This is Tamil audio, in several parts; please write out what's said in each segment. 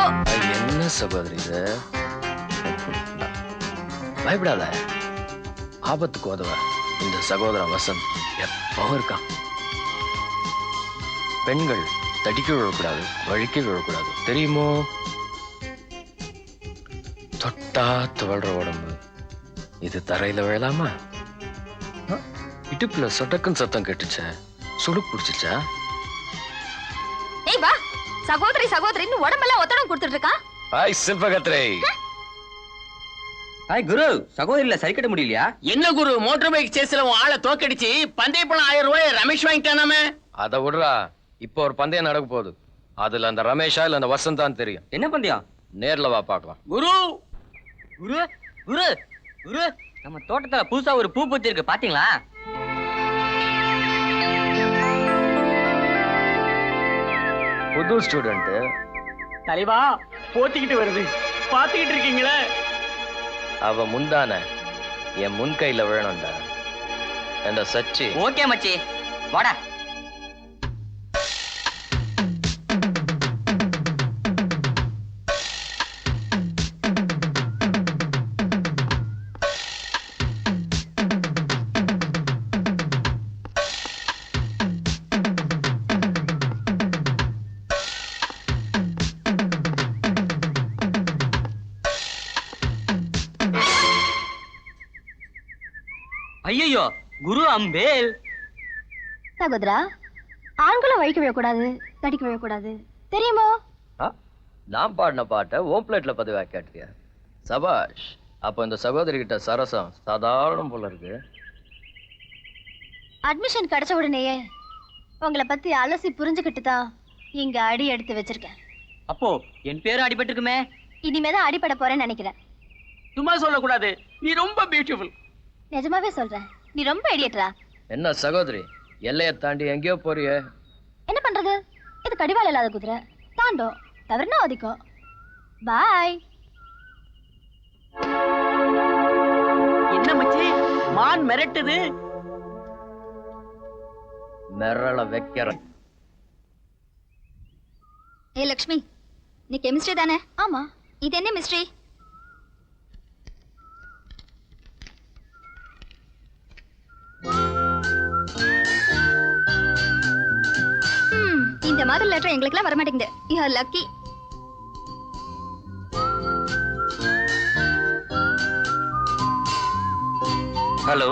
என்ன சகோதரி இது? பயப்படாத, ஆபத்துக்கு உதவ இந்த சகோதரன் வசந்த் எப்பவும் இருக்கான். பெண்கள் தடிக்க விழக்கூடாது, வழிக்க விழக்கூடாது, தெரியுமோ? தொட்டா துவழ்ற உடம்பு இது தரையில விழலாமா? இடுப்புல சொட்டக்குன்னு சத்தம் கேட்டுச்ச, சுடு பிடிச்சிச்சா? ஏய் வா, சகோதரி சகோதரின்னு உடம்பெல்லாம் ஒத்தடம் கொடுத்துட்டு இருக்கான். ஹாய் சில்பகத்ரே. ஹாய் குரு, சகோதரில சரி கட்ட முடியலையா? என்ன குரு, மோட்டார் பைக் சேஸ்ல உன் ஆளை தோக்கடிச்சு பந்தய பணம் 1000 ரூபாய் ரமேஷ் வாங்கிட்டானாமே. அதை விடுறா, இப்போ ஒரு பந்தயம் நடக்க போகுது. அதுல அந்த ரமேஷா இல்ல அந்த வசந்தான் தெரியும். என்ன பந்தயம்? நேர்ல வா பார்க்கலாம். குரு குரு குரு குரு, நம்ம தோட்டத்துல புதுசா ஒரு பூ பூத்தி இருக்கு, பாத்தீங்களா? புது ஸ்டூடெண்ட் தலைவா போத்திக்கிட்டு வருது, பாத்துக்கிட்டு இருக்கீங்களே. அவ முந்தான என் முன் கையில விழணும்டா. அந்த சச்சி ஓகே மச்சி, வாடா. ஐயோ, குரு அம்பேல். சகோதரா, ஆண்களும் வழிக்க விழக்கூடாது, தடிக்க விழக்கூடாது, தெரியுமோ? நான் பாடின பாட்டை ஓம் பிளேட்ல பதிவா கேட்டியா? சபாஷ். அப்ப இந்த சகோதரி கிட்ட சரசம் சாதாரணம் போல இருக்கு. அட்மிஷன் கிடைச்ச உடனேயே உங்களை பத்தி அலசி புரிஞ்சுக்கிட்டு தான் இங்க அடி எடுத்து வச்சிருக்கேன். அப்போ என் பேரும் அடிபட்டிருக்குமே. இனிமேதான் அடிபட போறேன்னு நினைக்கிறேன். சும்மா சொல்லக்கூடாது, நீ ரொம்ப பியூட்டிஃபுல். நிஜமாவே சொல்றேன், நீ ரொம்ப ஐடியேட்டரா. என்ன சகோதரி, எல்லையை தாண்டி எங்கேயோ போறிய? என்ன பண்றது, இது கடிவாள இல்லாத குதிரை, தாண்டோம், தவறுனா ஒதிக்கும். பாய். என்ன மச்சி, மான் மிரட்டுது. மிரள வைக்கிற. ஏ லக்ஷ்மி, நீ கெமிஸ்ட்ரி தானே? ஆமா. இது என்ன மிஸ்ட்ரி? இந்த மாதிரி லெட்டர் எங்களுக்குலாம் வர மாட்டேங்குது. You are lucky. ஹலோ.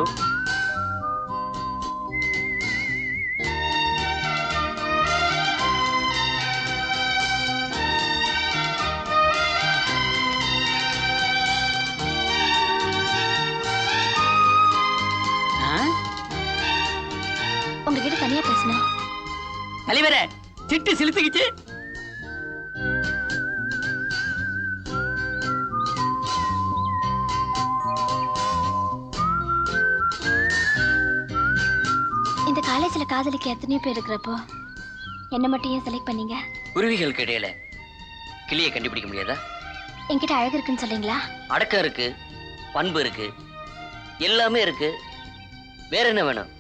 உங்ககிட்ட தனியா பேசணும். தலைவரே, சிட்டு சிலுத்துக்கிச்சு. இந்த காலேஜ்ல காதலிக்க எத்தனையோ பேர் இருக்கிறப்போ என்ன மட்டும் ஏன் செலக்ட் பண்ணீங்க? குருவிகளுக்கு இடையில கிளியை கண்டுபிடிக்க முடியாதா? என்கிட்ட அழகு இருக்குன்னு சொல்றீங்களா? அடக்கம் இருக்கு, பண்பு இருக்கு, எல்லாமே இருக்கு. வேற என்ன வேணும்?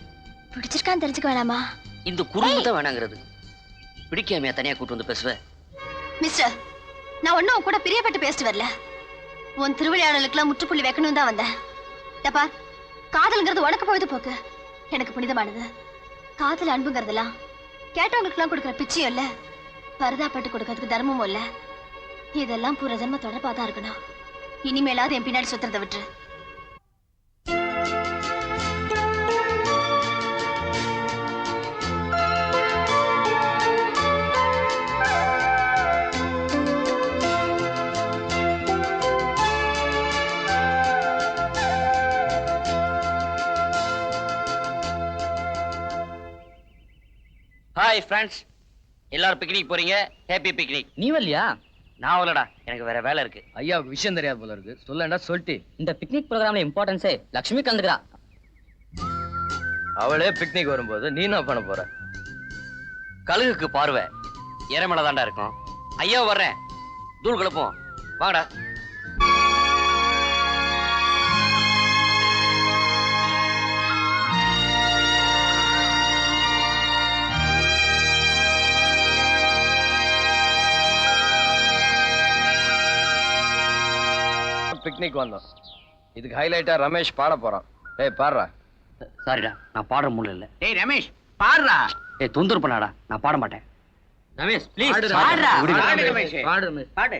பிடிச்சிருக்கான்னு தெரிஞ்சுக்க வேணாமா? இந்த குடும்பம் தான் வேணாங்கிறது. பிடிக்காமையா தனியா கூட்டு வந்து பேசுவேன்? மிஸ்டர், நான் ஒன்னும் உன் கூட பிரியப்பட்டு பேசிட்டு வரல. உன் திருவிளையாடலுக்குலாம் முற்றுப்புள்ளி வைக்கணும் தான் வந்தேன். தப்பா, காதல்ங்கிறது உனக்கு பொழுது போக்கு, எனக்கு புனிதமானது. காதல் அன்புங்கிறதெல்லாம் கேட்டவங்களுக்குலாம் கொடுக்குற பிச்சையும் இல்ல, பரிதாப்பட்டு கொடுக்கறதுக்கு தர்மமும் இல்ல. இதெல்லாம் பூர ஜென்ம தொடர்பா தான் இருக்கணும். இனிமேலாவது என் பின்னாடி சுத்துறதை விட்டு. ஹாய் ஃப்ரெண்ட்ஸ், எல்லாரும் பிக்னிக் போறீங்க. Happy picnic. நீ வரலையா? நான் வரலடா, எனக்கு வேற வேலை இருக்கு. ஐயா விஷயம் தெரியாது போல இருக்கு, சொல்லண்டா சொல்லிட்டு. இந்த பிக்னிக் ப்ரோக்ராம்ல இம்பார்ட்டன்ஸே லட்சுமி கலந்துக்கிறா. அவளே பிக்னிக் வரும்போது நீ என்ன பண்ண போற? கழுகுக்கு பார்வை இறமலை தாண்டா இருக்கும். ஐயா வர்றேன், தூள் கிளப்போம், வாங்கடா. பிக்னிக் வந்தோம். இதுக்கு ஹைலைட்டா ரமேஷ் பாட போறான். ஏய் பாடுறா. சாரிடா, நான் பாடுற மூல இல்ல. டேய் ரமேஷ் பாடுறா. ஏய் தொந்தரவு பண்ணாடா, நான் பாட மாட்டேன். ரமேஷ் ப்ளீஸ் பாடுடா. பாடுறா. விடு. பாடு ரமேஷ். பாடு ரமேஷ். பாடு.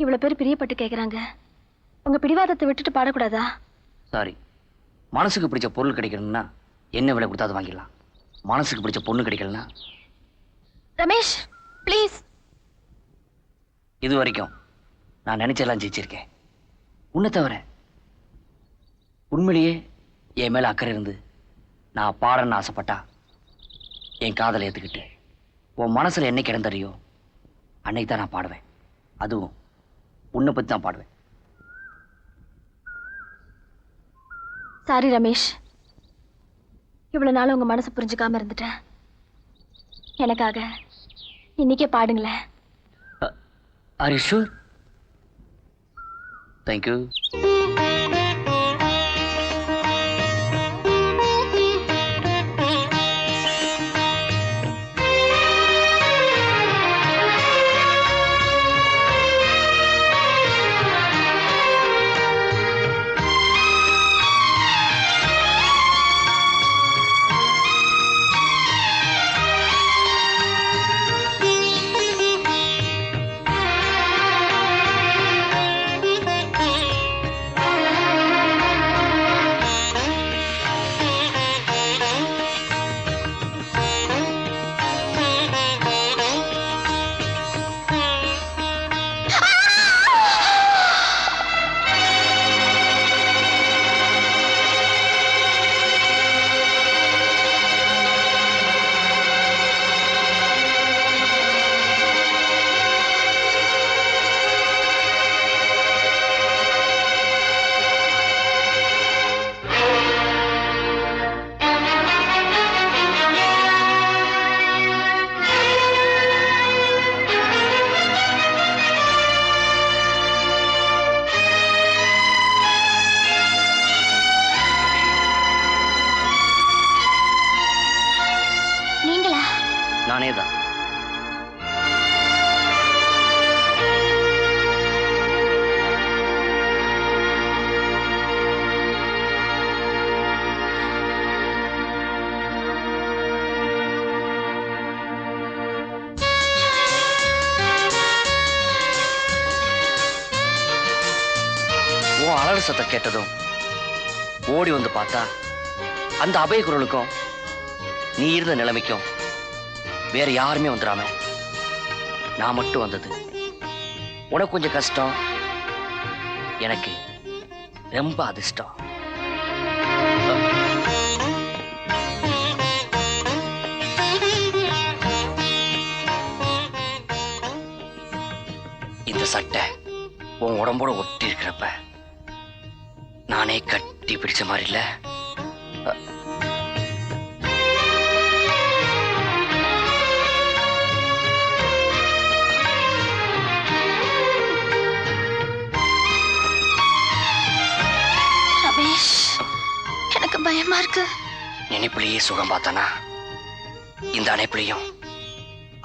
இவ்வளவு பேர் பிரியப்பட்டு கேக்குறாங்க. உங்க பிடிவாதத்தை விட்டுட்டு பாடக்கூடாதா? சாரி. மனசுக்கு பிடிச்ச பொருள் கிடைக்கணும்னா என்ன விலை கொடுத்தா அது வாங்கிடலாம். மனசுக்கு பிடிச்ச பொண்ணு கிடைக்கலன்னா ரமேஷ் ப்ளீஸ். இது வரைக்கும் நான் நினைச்செல்லாம் ஜெயிச்சிருக்கேன். உன்னை தவிர உண்மையிலேயே என் மேல அக்கறை இருந்து நான் பாடணும்னு ஆசைப்பட்டா என் காதலை ஏத்துக்கிட்டு உன் மனசுல என்னைக்கு கிடந்தறியோ அன்னைக்கு தான் நான் பாடுவேன். அதுவும் உன்னை பத்தி தான் பாடுவேன். சாரி ரமேஷ், இவ்வளவு நாள் உங்க மனசு புரிஞ்சுக்காம இருந்துட்டேன். எனக்காக இன்னைக்கே பாடுங்களேன். Are you sure? தேங்க்யூ. நானே தான். உன் அலறு சத்தம் கேட்டதும் ஓடி வந்து பார்த்தா அந்த அபய குரலுக்கும் நீ இருந்த நிலைமைக்கும் வேற யாருமே வந்துடாம நான் மட்டும் வந்தது. உனக்கு கொஞ்சம் கஷ்டம், எனக்கு ரொம்ப அதிர்ஷ்டம். இந்த சட்டை உன் உடம்போட ஒட்டி இருக்கிறப்ப நானே கட்டி பிடிச்ச மாதிரி இல்ல? எனக்கு பயமா இருக்கு. நினைப்புலயே சுகம் பார்த்தானா இந்த அணைப்புலையும்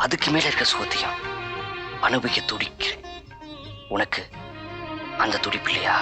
அதுக்கு மேல இருக்க சுகத்தையும் அனுபவிக்க துடிக்கிறேன். உனக்கு அந்த துடிப்பு இல்லையா?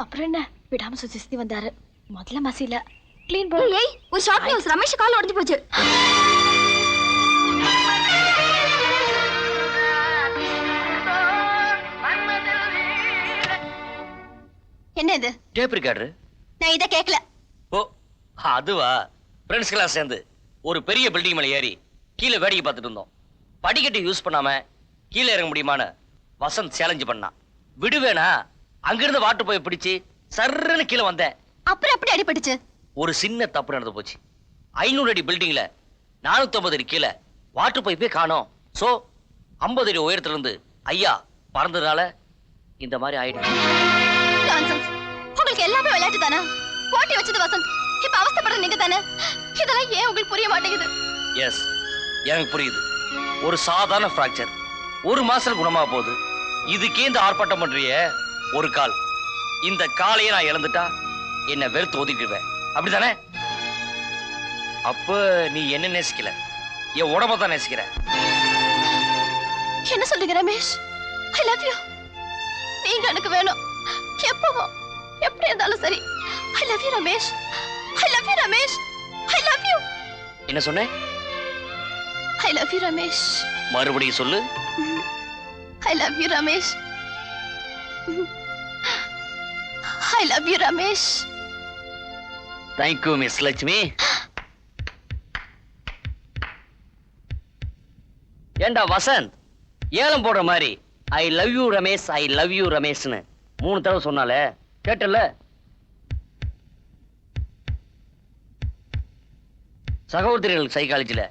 அப்புறம் என்ன, விடாம சுத்தி வந்தாரு. முதல்ல மசில கிளீன் பண்ணி. ஏய், ஒரு ஷார்ட் நியூஸ், ரமேஷ் கால் உடைஞ்சு போச்சு. என்ன இது? Tape recorder. நான் இத கேக்கல. ஓ, அதுவா, ஃப்ரெண்ட்ஸ்கெல்லாம் சேர்ந்து ஒரு பெரிய பில்டிங் மேல ஏறி கீழே வேடிக்கை பார்த்துட்டு இருந்தோம். படிக்கட்டு யூஸ் பண்ணாம கீழே இறங்க முடியுமான்னு வசந்த் சேலஞ்சு பண்ணான். விடுவேனா? அங்கிருந்து வாட்டர் போய் பிடிச்சு சர்ன்னு கீழே வந்தேன். அப்புறம் எப்படி அடிபட்டுச்சு? ஒரு சின்ன தப்பு நடந்து போச்சு. 500 அடி பில்டிங்ல 450 அடி கீழே வாட்டர் பைப்பே காணோம். சோ 50 அடி உயரத்துல இருந்து ஐயா பறந்ததுனால இந்த மாதிரி ஆயிடுச்சு. Nonsense. உங்களுக்கு எல்லாமே விளையாட்டு தானே? போட்டி வச்சது வசந்த், இப்ப அவஸ்தைப்படுறது நீங்க தானே? இதெல்லாம் ஏன் உங்களுக்கு புரிய மாட்டேங்குது? எஸ், எனக்கு புரியுது. ஒரு சாதாரண ஃப்ராக்சர் 1 மாசத்துல குணமா போகுது. இதுக்கே இந்த ஆர்ப்பாட்டம் பண்றிய? ஒரு கால், இந்த காலையே நான் இழந்துட்டா என்ன வெறுத்து ஒதுக்கிடுவேன், அப்படித்தானே? அப்ப நீ என்ன நேசிக்கல, என் உடம்ப தான் நேசிக்கிற. என்ன சொல்றீங்க ரமேஷ்? I love you. நீங்க எனக்கு வேணும். எப்பவும் எப்படி இருந்தாலும் சரி. I love you Ramesh. I love you Ramesh. I love you. என்ன சொன்ன? I love you Ramesh. மறுபடியும் சொல்லு. I love you Ramesh. I love you Ramesh. Thank you miss Lakshmi. ஏண்டா வசந்த், ஏலம் போடுற மாதிரி I love you Ramesh, I love you ரமேஷ்னு 3 தடவை சொன்னாலே கேட்டல? சகோதரிகள் சைக்காலஜில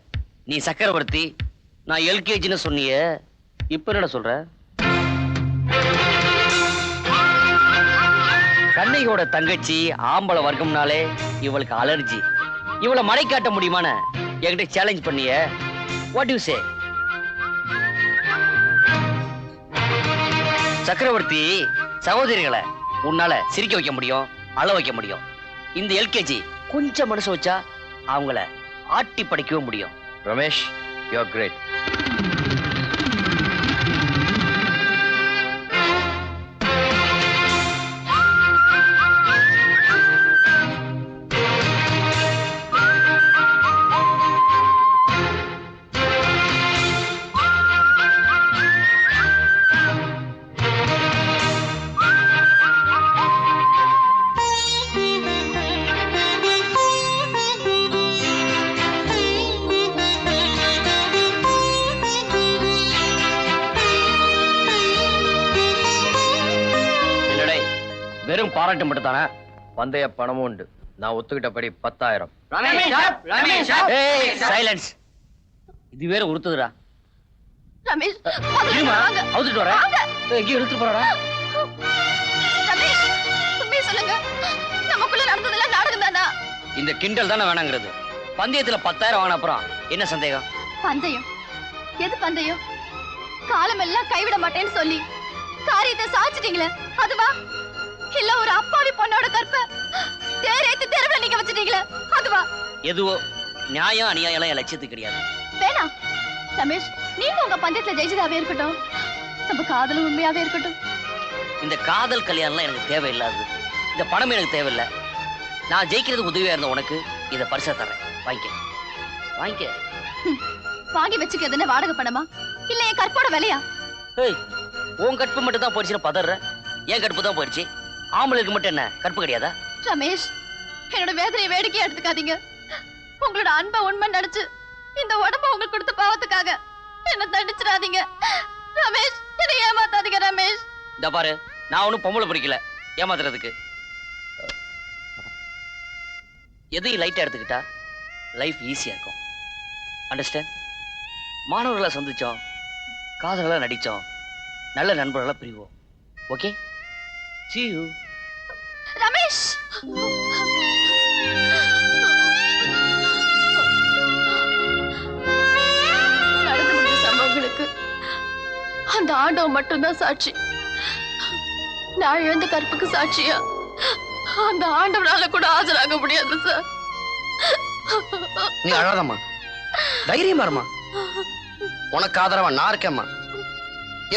நீ சக்கரவர்த்தி, நான் எல்கேஜின்னு சொன்னிய, இப்ப என்ன சொல்ற? கண்ணையோட தங்கச்சி ஆம்பளை வர்க்கம்னாலே இவளுக்கு அலர்ஜி. இவளை மடை காட்ட முடியுமான என்கிட்ட சேலஞ்ச் பண்ணிய. What you say? சக்கரவர்த்தி, சகோதரிகளை உன்னால சிரிக்க வைக்க முடியும், அழ வைக்க முடியும். இந்த எல்கேஜி கொஞ்சம் மனசு வச்சா அவங்கள ஆட்டி படைக்கவும் முடியும். Ramesh, you are great. வெறும் பாராட்டு மட்டும் தானே? பந்தய பணமும் உண்டு. நான் ஒத்துக்கிட்டபடி 10,000. சைலன்ஸ். இது வேற உறுத்துதுடா. ரமேஷ், இருமா, வாங்க. அவுத்துட்டு வரேன். வாங்க. எங்கேயும் இழுத்துட்டு போறடா. ரமேஷ், உண்மையை சொல்லுங்க. நமக்குள்ள நடந்ததெல்லாம் நாடகம் தானா? இந்த கிண்டல் தானே வேணாங்கிறது. பந்தயத்துல 10,000 வாங்கின அப்புறம் என்ன சந்தேகம்? பந்தயம்? எது பந்தயம்? காலமெல்லாம் கைவிட மாட்டேன்னு சொல்லி காரியத்தை சாச்சிட்டீங்களே, அதுவா? இல்ல ஒரு அப்பாவி பொண்ணோட கற்ப தேரேத்து தெருவுல நீங்க வச்சிட்டீங்களே, அதுவா? எதுவோ நியாயம் அநியாயம் எல்லாம் என் லட்சியத்துக்கு கிடையாது. வேணாம் ரமேஷ், நீங்க உங்க பந்தயத்துல ஜெயிச்சதாவே இருக்கட்டும், நம்ம காதலும் உண்மையாவே இருக்கட்டும். இந்த காதல் கல்யாணம்லாம் எனக்கு தேவையில்லாது. இந்த பணம் எனக்கு தேவையில்லை. நான் ஜெயிக்கிறது உதவியா இருந்த உனக்கு இதை பரிசா தர்றேன். வாங்கிக்க, வாங்கிக்க. வாங்கி வச்சுக்கிறதுன்னு வாடகை பணமா இல்ல என் கற்போட விலையா? ஏய், உன் கற்பு மட்டும் தான் போயிடுச்சுன்னு பதற. என் கற்பு தான் போயிடுச்சு. ஆம்பளுக்கு மட்டும் என்ன கற்பு கிடையாதா? ரமேஷ், என்னோட வேதனையை வேடிக்கையா எடுத்துக்காதீங்க. உங்களோட அன்பை உண்மை நினைச்சு இந்த உடம்ப உங்களுக்கு கொடுத்த பாவத்துக்காக என்ன தண்டிச்சிடாதீங்க ரமேஷ். என்னை ஏமாத்தாதீங்க ரமேஷ். இந்த பாரு, நான் ஒன்னும் பொம்பளை பிடிக்கல ஏமாத்துறதுக்கு. எதையும் லைட்டா எடுத்துக்கிட்டா லைஃப் ஈஸியா இருக்கும். அண்டர்ஸ்டாண்ட்? மாணவர்களை சந்திச்சோம், காதல்களை நடிச்சோம், நல்ல நண்பர்களை பிரிவோம். Okay, see you. ரமேஷ், நடந்து முடிஞ்ச சம்பவங்களுக்கு அந்த ஆண்டவன் மட்டும்தான் சாட்சி. நான் இழந்த கற்புக்கு சாட்சியா அந்த ஆண்டவனால கூட ஆஜராக முடியாது சார். நீ அழாதம்மா, தைரியமா இருமா. உனக்கு ஆதரவா நான் இருக்கேம்மா.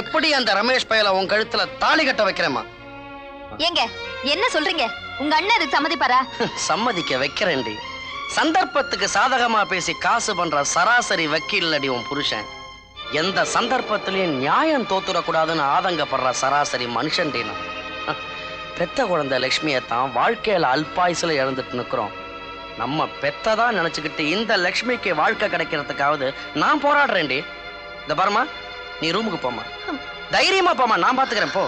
எப்படி அந்த ரமேஷ் பயல உன் கழுத்துல தாலி கட்ட வைக்கிறேம்மா. ஏங்க என்ன சொல்றீங்க? உங்க அண்ணன் அதுக்கு சம்மதிப்பாரா? சம்மதிக்க வைக்கிறேன்டி. சந்தர்ப்பத்துக்கு சாதகமா பேசி காசு பண்ற சராசரி வக்கீல் அடி உன் புருஷன். எந்த சந்தர்ப்பத்திலையும் நியாயம் தோத்துடக்கூடாதுன்னு ஆதங்கப்படுற சராசரி மனுஷன்டி நான். பெத்த குழந்தை லட்சுமியை தான் வாழ்க்கையில அல்பாயுசுல இழந்துட்டு நிக்கிறோம். நம்ம பெத்ததா நினைச்சுக்கிட்டு இந்த லக்ஷ்மிக்கு வாழ்க்கை கிடைக்கிறதுக்காவது நான் போராடுறேன்டி. இந்த பாருமா, நீ ரூமுக்கு போமா, தைரியமா போமா, நான் பாத்துக்கிறேன் போ.